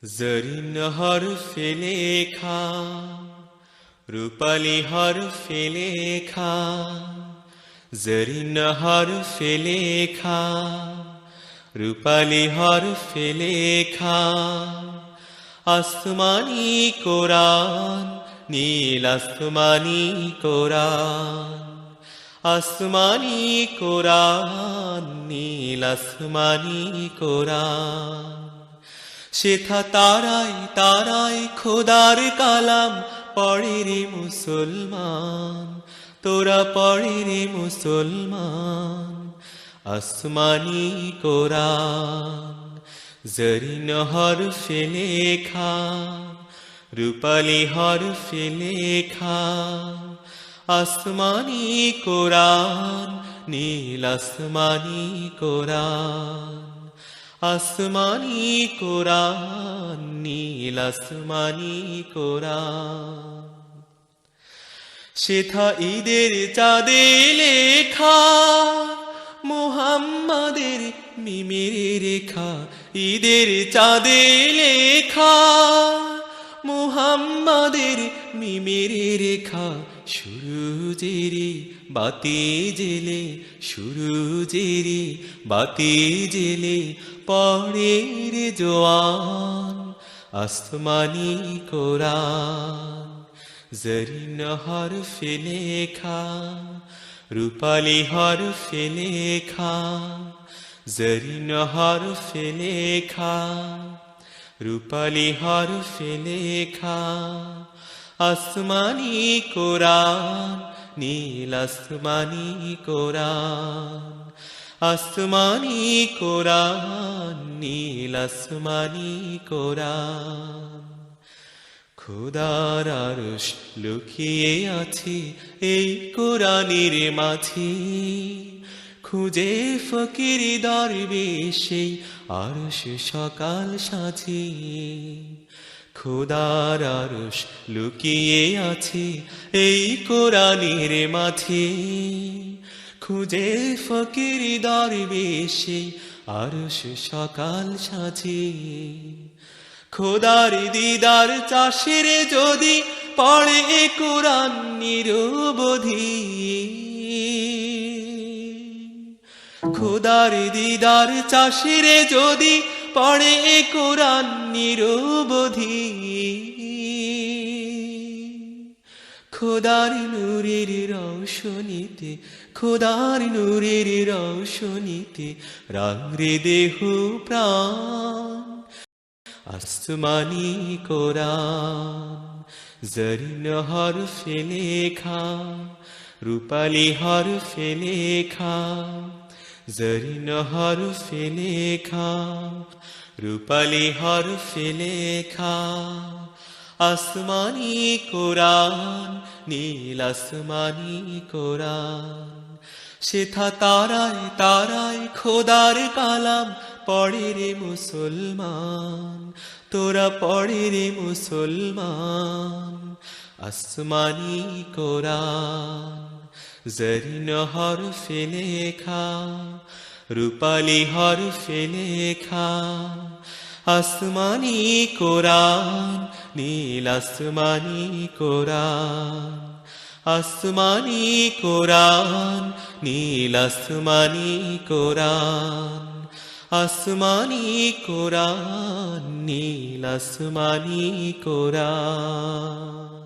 জরিন হরফে লেখা, রূপালী হরফে লেখা, জরিন হরফে লেখা, রূপালী হরফে লেখা। আসমানি কোরআন, নীল আসমানি কোরআন, আসমানি কোরআন, নীল আসমানি কোরআন। সেথা তারাই তারাই খোদার কালাম পড়ে রে মুসলমান, তোরা পড়ে রে মুসলমান। আসমানি কোরআন, জরিন হরফে লেখা, রূপালী হরফে লেখা। আসমানি কোরআন, নীল আসমানি কোরআন, আসমানি কোরআন, নীল আসমানি কোরআন। সেথা ঈদের চাঁদে লেখা, মুহাম্মাদের মিমের রেখা। ঈদের চাঁদে লেখা, মুহাম্মাদের মিমের রেখা। সুরুজেরি বাতি জেলে, সুরুজেরি বাতি জেলে পড়ে রে জোয়ান। আসমানি কোরআন, জরিন হরফে লেখা, রূপালী হরফে লেখা, জরিন হরফে লেখা, রূপালী হরফে লেখা। আসমানি কোরআন, নীল আসমানি কোরআন, আসমানি কোরআন, নীল আসমানি কোরআন। খোদার আরশ লুকিয়ে আছে এই কোরআনের মাঝে, খুঁজে ফকির দরবেশ সেই আরশ সকাল সাজে। খোদার আরশ লুকিয়ে আছে এই কোরআনের মাঝে, খুঁজে ফকির দরবেশ সেই আরশ সকাল সাজে। খোদার দিদার চাষের যদি পড়ে কোরআন নিরবধি, খোদার দিদার চাষের যদি পড়ে কোরআন নিরবধি। খোদার নূরের রৌশনীতে, খোদার নূরের রৌশনীতে রাঙরে দেহ প্রাণ। আসমানি কোরআন, জরিন হরফে লেখা, রূপালী হরফে লেখা, জরিন হরফে লেখা, রূপালী হরফে লেখা। আসমানি কোরআন, নীল আসমানি কোরআন। সেথা তারাই তারাই খোদার কালাম পড়ে রে মুসলমান, তোরা পড়ে রে মুসলমান। আসমানি কোরআন, জরিন হরফে লেখা, রূপালী হরফে লেখা। আসমানি কোরআন, নীল আসমানি কোরআন, আসমানি কোরআন, নীল আসমানি কোরআন, আসমানি কোরআন, নীল আসমানি কোরআন।